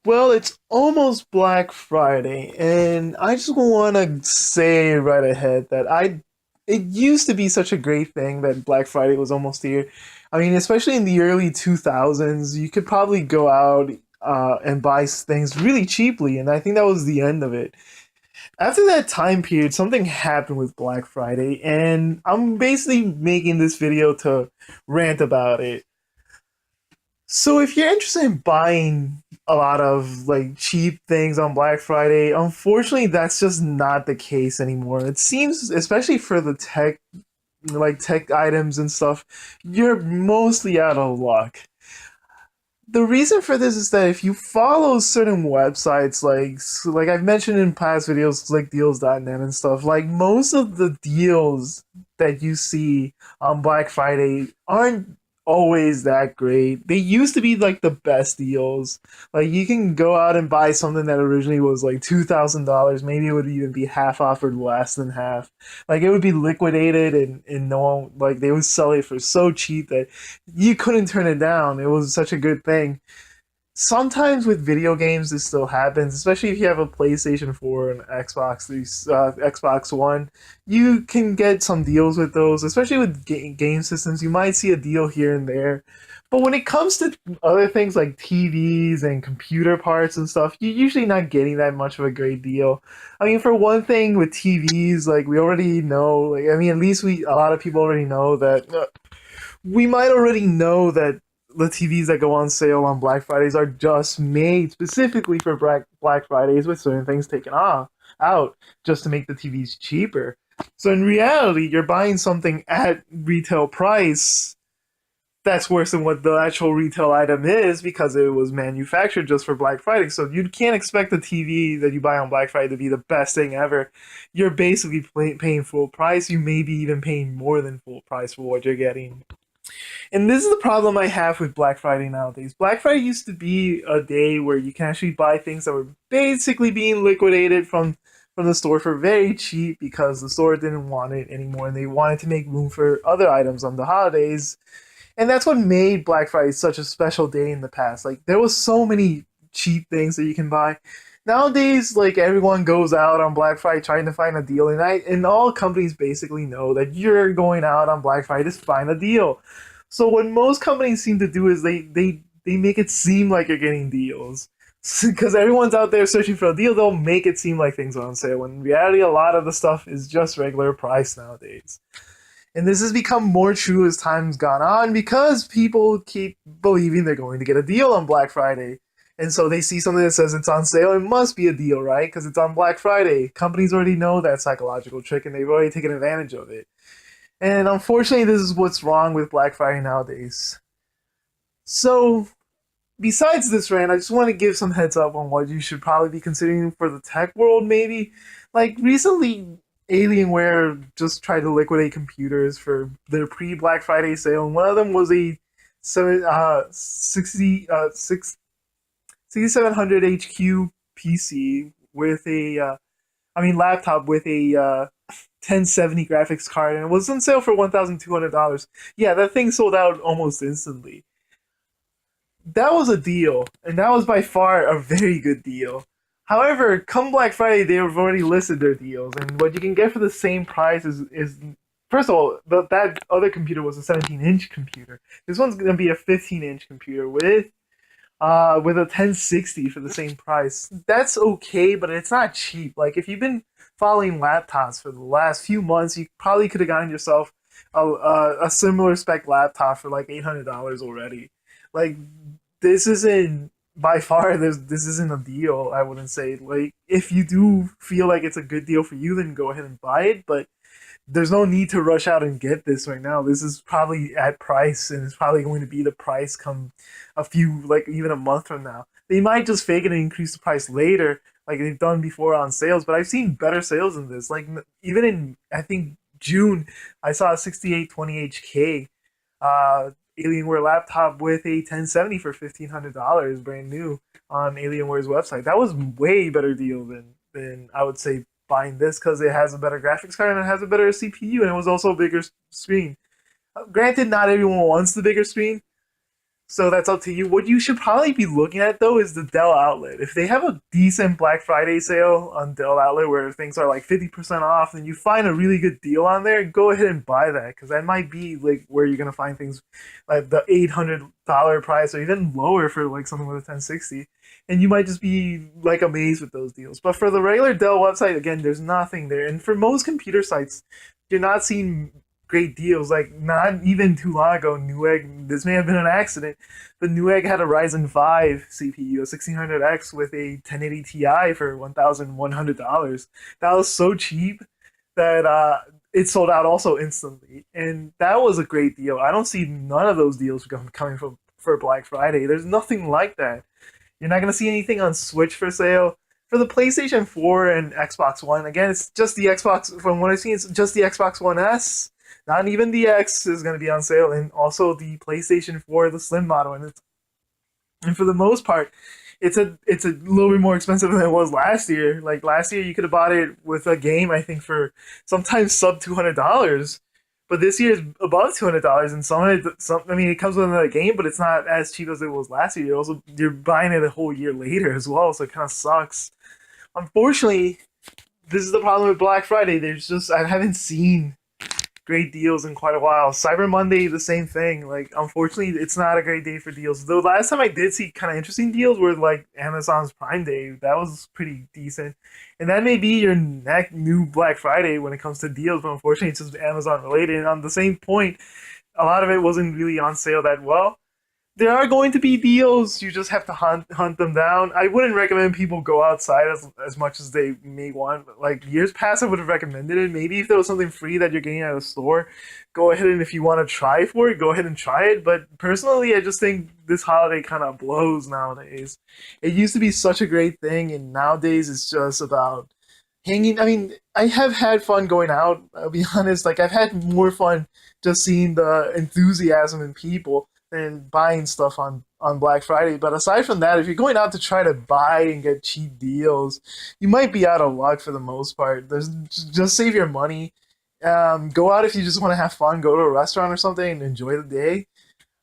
Well, it's almost Black Friday, and I just want to say right ahead that it used to be such a great thing that Black Friday was almost here. I mean, especially in the early 2000s, you could probably go out and buy things really cheaply, and I think that was the end of it. After that time period, something happened with Black Friday, and I'm basically making this video to rant about it. So if you're interested in buying a lot of like cheap things on Black Friday, unfortunately that's just not the case anymore. It seems, especially for the tech items and stuff, you're mostly out of luck. The reason for this is that if you follow certain websites like I've mentioned in past videos like deals.net and stuff, like most of the deals that you see on Black Friday aren't always that great. They used to be like the best deals. Like you can go out and buy something that originally was like $2,000, maybe it would even be half off or less than half. Like it would be liquidated and no one, like they would sell it for so cheap that you couldn't turn it down. It was such a good thing. Sometimes with video games, this still happens, especially if you have a PlayStation 4 and Xbox One. You can get some deals with those, especially with game systems. You might see a deal here and there. But when it comes to other things like TVs and computer parts and stuff, you're usually not getting that much of a great deal. I mean, for one thing, with TVs, like we already know, like I mean, at least a lot of people already know that we might already know that the TVs that go on sale on Black Fridays are just made specifically for Black Fridays with certain things taken off out just to make the TVs cheaper. So in reality, you're buying something at retail price that's worse than what the actual retail item is because it was manufactured just for Black Friday. So you can't expect the TV that you buy on Black Friday to be the best thing ever. You're basically paying full price. You may be even paying more than full price for what you're getting. And this is the problem I have with Black Friday nowadays. Black Friday used to be a day where you can actually buy things that were basically being liquidated from the store for very cheap because the store didn't want it anymore and they wanted to make room for other items on the holidays. And that's what made Black Friday such a special day in the past. Like there was so many cheap things that you can buy. Nowadays, like everyone goes out on Black Friday trying to find a deal, and all companies basically know that you're going out on Black Friday to find a deal. So what most companies seem to do is they make it seem like you're getting deals. Because everyone's out there searching for a deal, they'll make it seem like things are on sale. When in reality, a lot of the stuff is just regular price nowadays. And this has become more true as time's gone on because people keep believing they're going to get a deal on Black Friday. And so they see something that says it's on sale, it must be a deal, right? Because it's on Black Friday. Companies already know that psychological trick and they've already taken advantage of it. And unfortunately, this is what's wrong with Black Friday nowadays. So, besides this rant, I just want to give some heads up on what you should probably be considering for the tech world, maybe. Like, recently, Alienware just tried to liquidate computers for their pre Black Friday sale, and one of them was a 6700 HQ PC with laptop with a 1070 graphics card, and it was on sale for $1,200. Yeah, that thing sold out almost instantly. That was a deal, and that was by far a very good deal. However, come Black Friday, they have already listed their deals, and what you can get for the same price is first of all, that other computer was a 17-inch computer. This one's gonna be a 15-inch computer with a 1060 for the same price. That's okay, but it's not cheap. Like if you've been following laptops for the last few months, you probably could have gotten yourself a similar spec laptop for like $800 already. Like this isn't by far this isn't a deal. I wouldn't say. Like if you do feel like it's a good deal for you, then go ahead and buy it. But there's no need to rush out and get this right now. This is probably at price, and it's probably going to be the price come a few, like even a month from now. They might just fake it and increase the price later, like they've done before on sales. But I've seen better sales than this. Like even in I think June, I saw a 6820HK Alienware laptop with a 1070 for $1,500, brand new on Alienware's website. That was way better deal than I would say buying this because it has a better graphics card and it has a better CPU and it was also a bigger screen. Granted, not everyone wants the bigger screen, So that's up to you. What you should probably be looking at though is the Dell Outlet. If they have a decent Black Friday sale on Dell Outlet where things are like 50% off, and you find a really good deal on there, go ahead and buy that because that might be like where you're gonna find things like the $800 price or even lower for like something with a 1060. And you might just be like amazed with those deals. But for the regular Dell website, again, there's nothing there. And for most computer sites, you're not seeing great deals. Like not even too long ago, Newegg. This may have been an accident, but Newegg had a Ryzen 5 CPU, a 1600X with a 1080 Ti for $1,100. That was so cheap that it sold out also instantly, and that was a great deal. I don't see none of those deals coming from for Black Friday. There's nothing like that. You're not gonna see anything on Switch for sale. For the PlayStation 4 and Xbox One, again, it's just the Xbox. From what I've seen, it's just the Xbox One S. Not even the X is going to be on sale, and also the PlayStation 4, the Slim model, and for the most part, it's a little bit more expensive than it was last year. Like last year, you could have bought it with a game, I think, for sometimes sub $200. But this year is above $200, and I mean, it comes with another game, but it's not as cheap as it was last year. You're buying it a whole year later as well, so it kind of sucks. Unfortunately, this is the problem with Black Friday. I haven't seen great deals in quite a while. Cyber Monday, the same thing. Like, unfortunately, it's not a great day for deals. Though last time I did see kind of interesting deals were like Amazon's Prime Day. That was pretty decent, and that may be your next new Black Friday when it comes to deals. But unfortunately, it's just Amazon related. And on the same point, a lot of it wasn't really on sale that well. There are going to be deals. You just have to hunt them down. I wouldn't recommend people go outside as much as they may want. Like years past, I would have recommended it. Maybe if there was something free that you're getting at a store, go ahead and if you want to try for it, go ahead and try it. But personally, I just think this holiday kind of blows nowadays. It used to be such a great thing, and nowadays it's just about hanging. I mean, I have had fun going out. I'll be honest. Like I've had more fun just seeing the enthusiasm in people than buying stuff on Black Friday. But aside from that, if you're going out to try to buy and get cheap deals, you might be out of luck for the most part. Just save your money. Go out if you just want to have fun. Go to a restaurant or something and enjoy the day.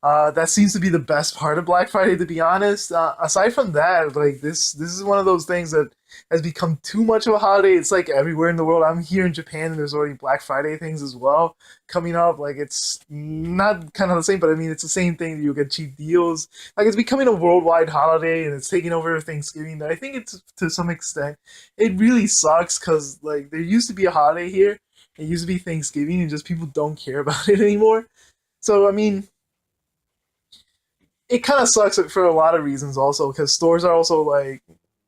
That seems to be the best part of Black Friday, to be honest. Aside from that, like this is one of those things that has become too much of a holiday. It's like everywhere in the world. I'm here in Japan, and there's already Black Friday things as well coming up. Like it's not kind of the same, but I mean it's the same thing. You get cheap deals. Like it's becoming a worldwide holiday, and it's taking over Thanksgiving. I think it's to some extent, it really sucks because like there used to be a holiday here. It used to be Thanksgiving, and just people don't care about it anymore. So I mean, it kind of sucks for a lot of reasons also because stores are also like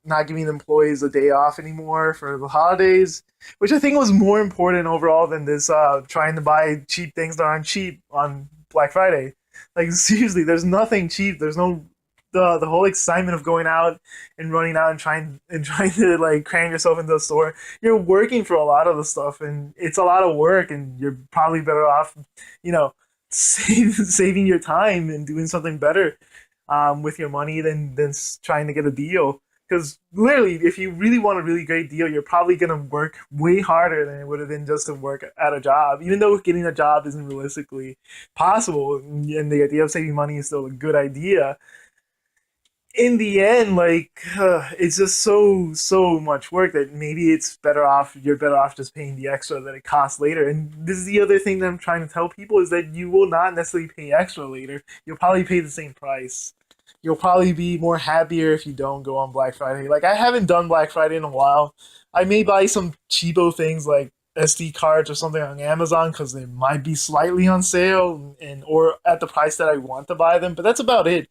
not giving employees a day off anymore for the holidays, which I think was more important overall than this trying to buy cheap things that aren't cheap on Black Friday. Like seriously, there's nothing cheap. There's no the whole excitement of going out and running out and trying to like cram yourself into the store. You're working for a lot of the stuff, and it's a lot of work, and you're probably better off, you know, saving your time and doing something better with your money than trying to get a deal. Because literally, if you really want a really great deal, you're probably gonna work way harder than it would have been just to work at a job. Even though getting a job isn't realistically possible, and the idea of saving money is still a good idea, in the end, like it's just so much work that maybe it's better off. You're better off just paying the extra that it costs later. And this is the other thing that I'm trying to tell people is that you will not necessarily pay extra later. You'll probably pay the same price. You'll probably be more happier if you don't go on Black Friday. Like I haven't done Black Friday in a while. I may buy some cheapo things like SD cards or something on Amazon because they might be slightly on sale and or at the price that I want to buy them. But that's about it.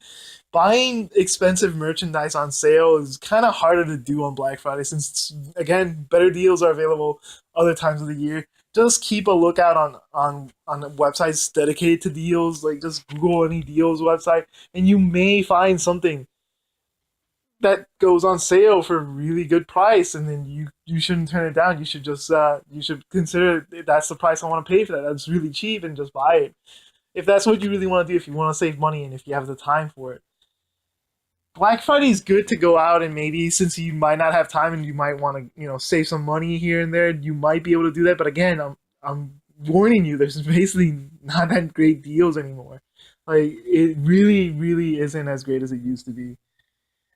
Buying expensive merchandise on sale is kind of harder to do on Black Friday since again better deals are available other times of the year. Just keep a lookout on websites dedicated to deals. Like just Google any deals website, and you may find something that goes on sale for a really good price, and then you shouldn't turn it down. You should just you should consider that's the price I want to pay for that. That's really cheap, and just buy it if that's what you really want to do. If you want to save money and if you have the time for it. Black Friday is good to go out and maybe since you might not have time and you might want to save some money here and there, you might be able to do that. But again, I'm warning you, there's basically not that great deals anymore. Like it really, really isn't as great as it used to be.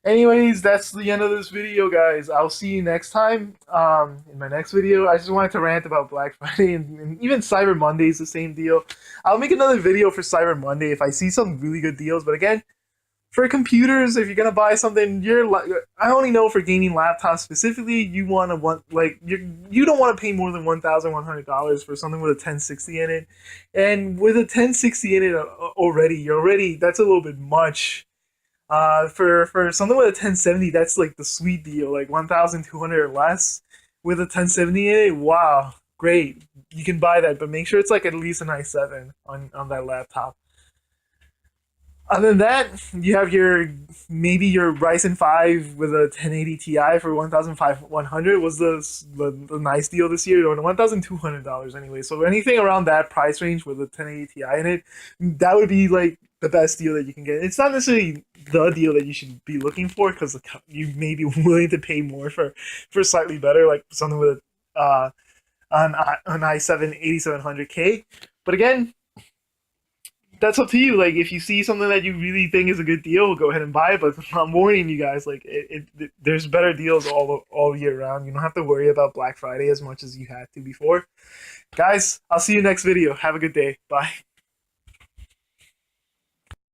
Anyways, that's the end of this video, guys. I'll see you next time. In my next video, I just wanted to rant about Black Friday and even Cyber Monday is the same deal. I'll make another video for Cyber Monday if I see some really good deals. But again, for computers, if you're gonna buy something, I only know for gaming laptops specifically, you don't want to pay more than $1,100 for something with a 1060 in it, and with a 1060 in it already that's a little bit much. For something with a 1070, that's like the sweet deal, like 1,200 or less with a 1070 in it. Wow, great, you can buy that, but make sure it's like at least an i7 on that laptop. Other than that, you have your maybe your Ryzen 5 with a 1080 Ti for 1,100 was the nice deal this year, or $1,200 anyway. So anything around that price range with a 1080 Ti in it, that would be like the best deal that you can get. It's not necessarily the deal that you should be looking for because you may be willing to pay more for slightly better, like something with an i7 8700K. But again, that's up to you. Like, if you see something that you really think is a good deal, go ahead and buy it. But I'm warning you guys, like, there's better deals all year round. You don't have to worry about Black Friday as much as you had to before. Guys, I'll see you next video. Have a good day. Bye.